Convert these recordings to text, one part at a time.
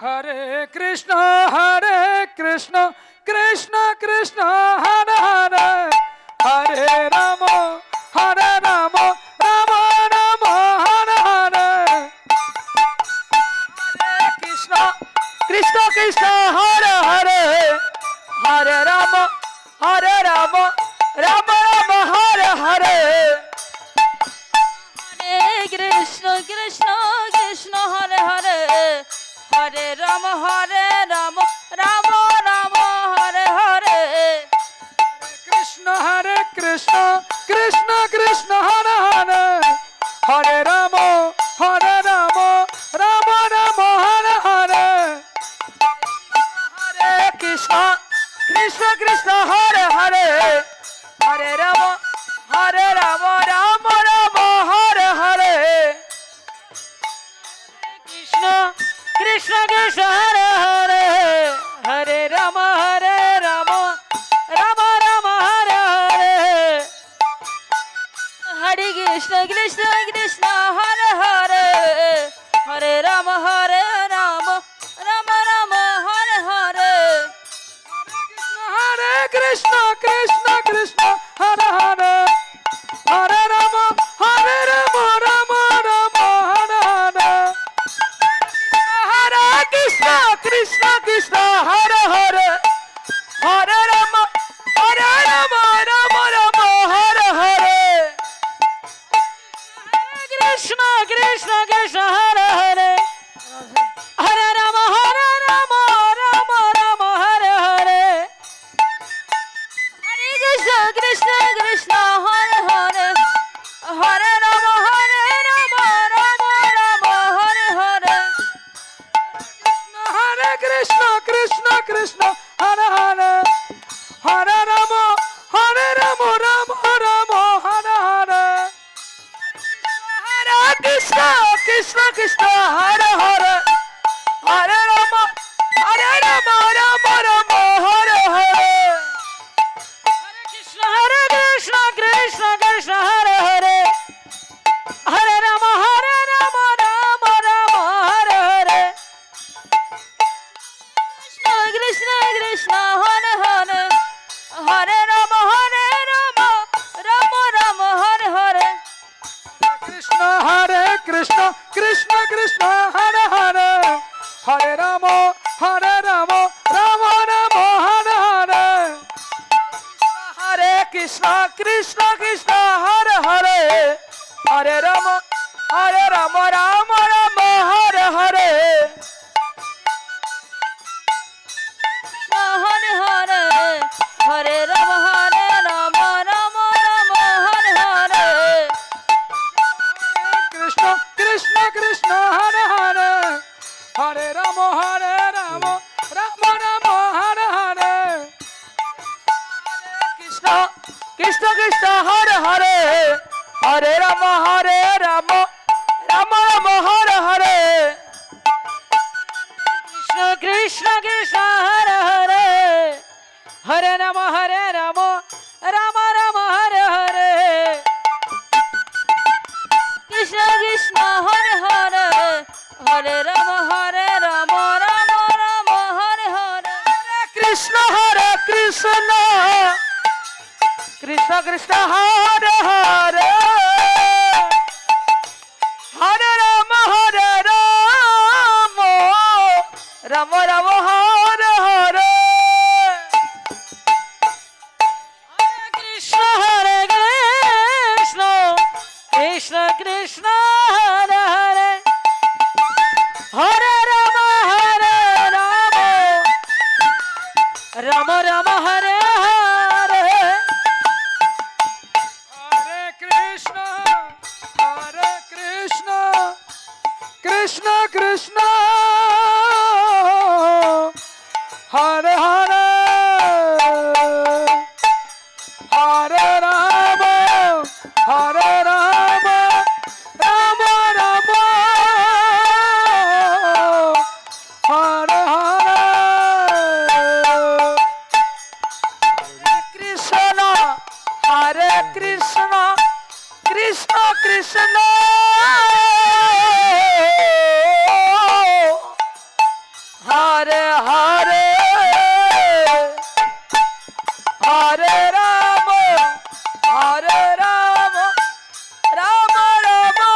Hare Krishna, Krishna Krishna, Hare Hare, Hare Rama, Hare Rama, Rama Rama, Hare Hare. Hare Krishna, Krishna Krishna, Hare Hare, Hare Rama, Hare Rama, Rama Rama, Hare Hare. Hare Krishna, Krishna Krishna, Hare Hare, Hare Rama, Hare Rama, Rama Rama, Hare Hare. Hare Krishna, Krishna Krishna, Hare Hare, Hare Rama, Hare Rama, Rama Rama, Hare Hare. Hare Krishna, Krishna Krishna, Hare Hare, Hare Rama, Hare Rama, Rama Rama, Hare Hare. Krishna, Krishna Krishna, Hare Hare, Hare Rama, Hare Rama, Rama Rama, Hare Hare. Hare Krishna, Krishna Krishna, Hare Hare, Hare Rama, Hare Rama, Rama Rama, Hare Hare. Hare Krishna, Krishna Krishna, Hare Hare, Hare Rama, Hare Rama, Rama Rama, Hare Hare. Hare Krishna, Krishna Krishna, Hare Hare, Hare Rama, Hare Rama, Rama Rama, Hare Hare. Krishna, Krishna Krishna, Hare Hare, Hare Rama, Hare Rama, Rama Rama, Hare Hare. Hare Krishna, Krishna Krishna, Hare Hare, Hare Rama, Hare Rama, Rama Rama, Hare Hare. Hare Krishna, Krishna Krishna, Hare Hare, Hare Rama, Hare Rama, Rama Rama, Hare Hare. Hare Krishna, Krishna Krishna, Hare Hare, Hare Rama, Hare Rama, Rama Rama, Hare Hare. Krishna, Hare Krishna, Krishna Krishna, Hare Hare, Hare Rama, Hare Rama, Rama Rama, Hare Hare. Krishna, Krishna Krishna, Hare Hare, Hare Rama, Hare Rama, Rama Rama, Hare Hare. Krishna, Hare Krishna, Krishna Krishna, Hare Hare, Hare Rama, Hare Rama, Rama Rama, Hare Hare. Hare Krishna, Krishna Krishna, Hare Hare, Hare Rama, Hare Rama, Rama Rama, Hare Hare. Hare Hare, Hare Rama, Hare Rama, Rama Rama, Hare Hare. Krishna, Krishna Krishna, Hare Hare, Hare Rama, Hare Rama, Rama Rama, Hare Hare. Krishna, Krishna Krishna, Hare Hare, Hare Rama, Hare Rama, Rama Rama, Hare Hare. Krishna, Krishna Krishna, Hare Hare, Hare Rama, Hare Rama, Rama Rama, Hare Hare. Krishna, Krishna, Hare Hare, Hare Rama, Hare Rama, Rama Rama, Hare Hare. Krishna, Hare Krishna, Krishna Krishna, Hare Hare, Hare Rama, Hare Rama, Rama Rama, Hare Hare. Krishna, Hare Krishna, Krishna Krishna, Hare Hare, Hare Rama, Hare Rama, Rama Rama, Hare Hare. Hare Krishna, Hare Krishna, Krishna Krishna, Hare Hare Hare Rama Hare Rama Rama Rama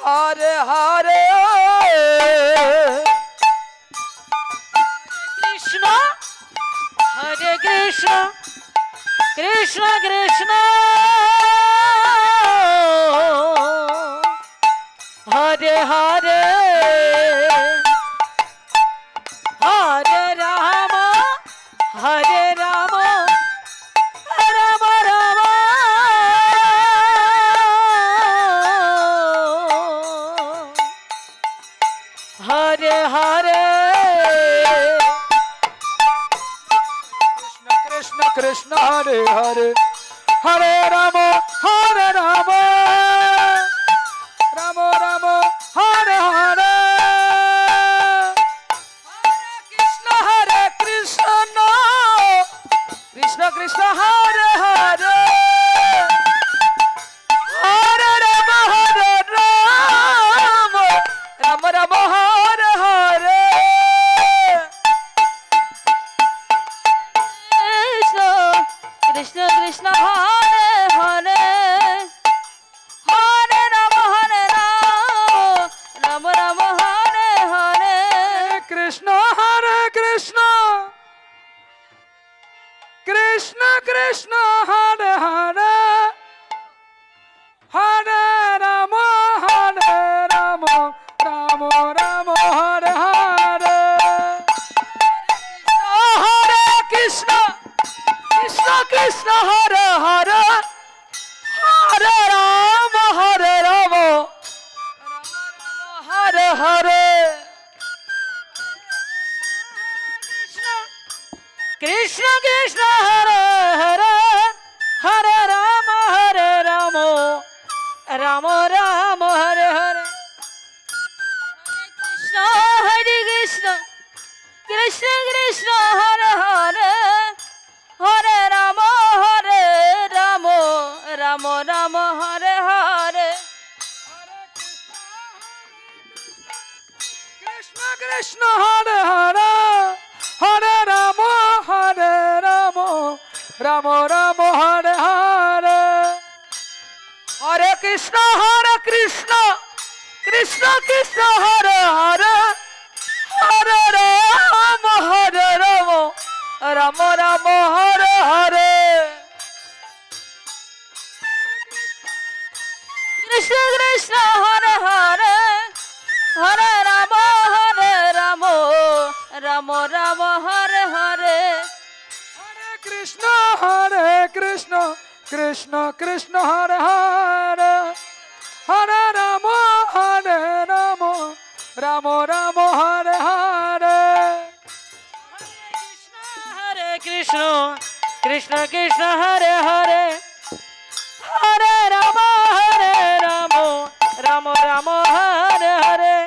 Hare Hare Krishna, Hare Krishna, Krishna Krishna, Hare Hare, Hare Rama, Hare Rama, Rama Rama, Hare Hare. Krishna Krishna Hare Hare Hare Rama Hare Rama Rama Rama Hare Hare Krishna Hare Krishna Krishna Krishna Hare Hare Hare Rama Hare Rama Rama Rama Hare Hare Krishna, Krishna Krishna, Hare Hare, Hare Rama, Hare Rama, Rama Rama, Hare Hare. Krishna Hare Krishna Krishna Krishna Hare Hare Hare Rama Hare Rama Rama Rama Hare Hare Hare Krishna Krishna Krishna Hare Hare Hare Rama Hare Rama Hare Hare Krishna, Krishna, Hare Hare, Hare Rama, Hare Rama, Rama Rama, Hare Hare. Krishna, Hare Krishna, Krishna Krishna, Hare Hare, Hare Rama, Hare Rama, Rama Rama, Hare Hare. Krishna Krishna Hare Hare Hare Rama Hare Rama Rama Rama Hare Hare Hare Krishna Krishna Krishna Hare Hare Hare Rama Hare Rama Rama Rama Hare Hare Krishna Krishna, Hare Hare, Hare Rama, Hare Rama, Rama Rama, Hare Hare. Hare Krishna Krishna Krishna Hare Hare Hare Rama Hare Rama Rama Rama Hare Hare Hare Krishna, Krishna Krishna, Hare Hare, Hare Rama, Hare Rama, Rama Rama, Hare Hare.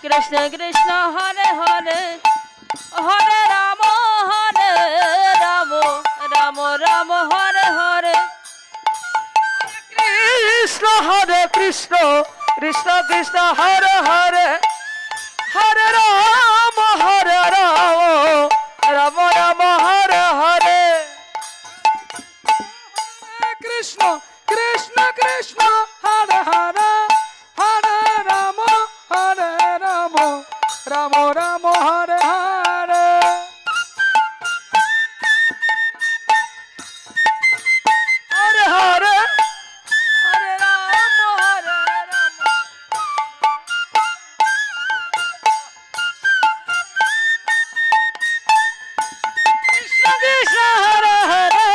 Krishna Krishna, Hare Hare, Hare Rama, Hare Rama, Rama Rama, Hare Hare. Krishna Hare Krishna Krishna Krishna Hare Hare Hare Rama Hare Rama Rama Rama Hare Hare Krishna Krishna Krishna Hare Hare Hare Rama Hare Rama Rama Rama Hare Hare Hare Hare Hare Rama Hare Rama Krishna Krishna, Hare Hare,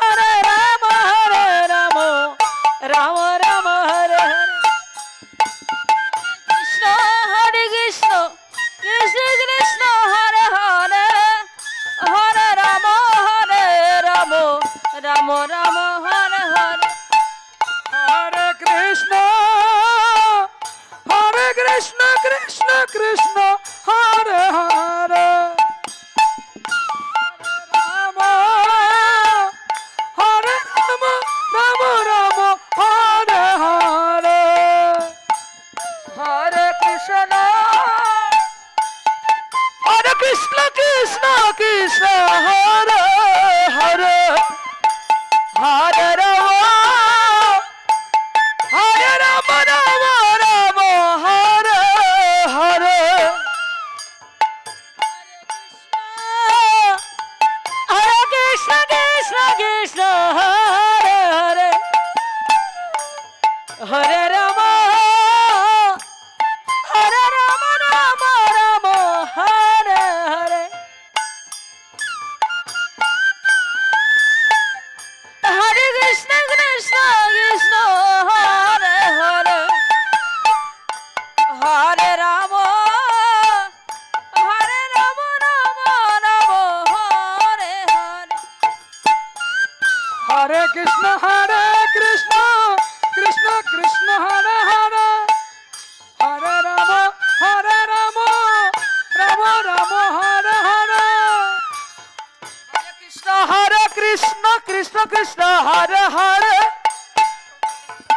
Hare Rama, Hare Rama, Rama Rama, Hare Hare. Krishna, Hare Krishna, Krishna Krishna, Hare Hare, Hare Rama, Hare Rama, Rama Rama, Hare Hare. Hare Krishna Krishna Krishna Hare Hare Rama Hare Rama Krishna Hare Krishna Krishna Krishna Hare Hare Hare Rama Hare Rama Rama Rama Hare Hare Hare Krishna Krishna Krishna Hare Hare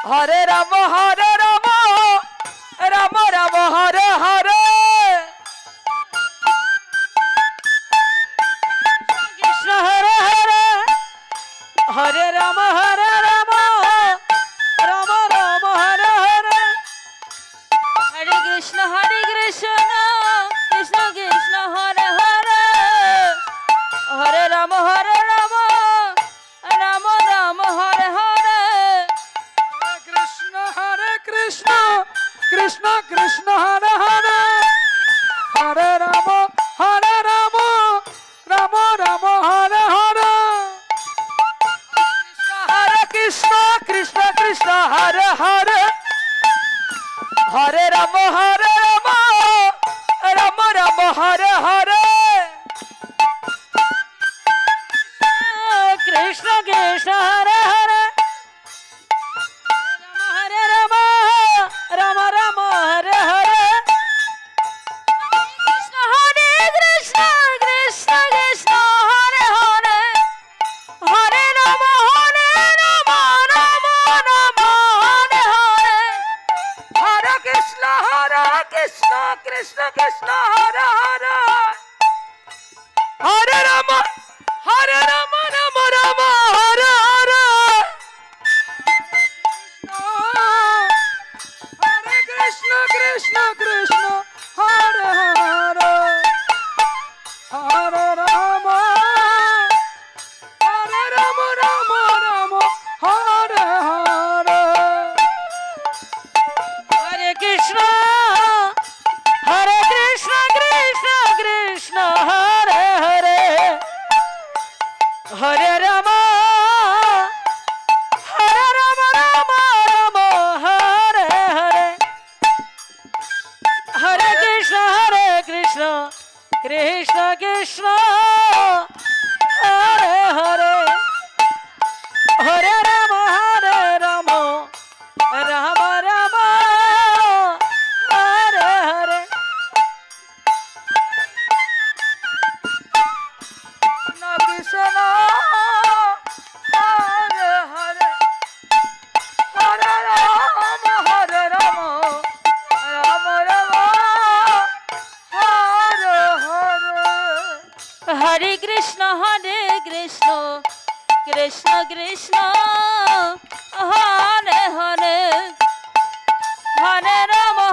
Hare Rama Hare Rama Rama Rama Hare Hare Krishna Hare Hare Hare Rama Hare Rama Rama Rama Hare Hare Hare Krishna Krishna Krishna Hare Hare Hare Rama Hare Rama Rama Rama Hare Hare Krishna Hare Krishna Krishna Krishna Hare Hare Hare Rama Hare Rama Rama Rama Hare Hare Hare Krishna Krishna Krishna Hare Hare Hare Rama Hare Rama Rama Rama Hare Hare Krishna Krishna Hare Hare Hare Rama Rama Rama Hare Hare Krishna Hare Krishna Krishna Krishna Hare Hare Hare Rama Rama Rama Hare Hare Hare Krishna Krishna Krishna Hare Hare Hare Rama Rama Rama Hare Hare Hare Krishna Krishna Krishna Hare Hare Hare Rama Rama Rama Hare Hare Hare Krishna Krishna Krishna Hare Hare Hare Rama Rama Rama Hare Hare Hare Krishna Krishna Krishna Hare Hare Hare Rama Rama Rama Hare Hare Krishna Hare Hare Hare Rama Hare Rama Rama Rama Hare Hare Hare Krishna Krishna Krishna Hare Hare Hare Rama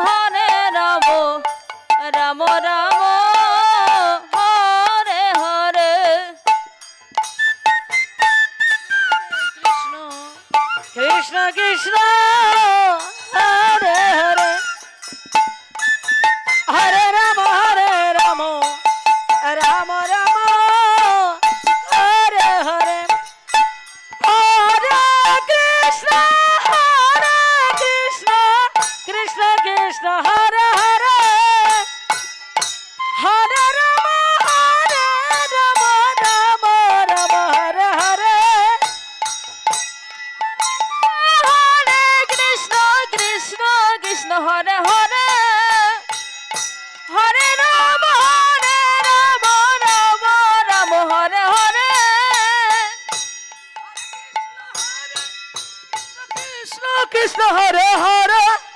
Rama Rama Hare Hare Krishna Krishna Hare Hare Hare Rama Rama Rama Hare Hare Hare Krishna Krishna Krishna Hare Hare Hare Rama Rama Hare Hare Hare Krishna Krishna Hare Hare Hare Rama Rama Hare Hare Krishna Krishna Hare Hare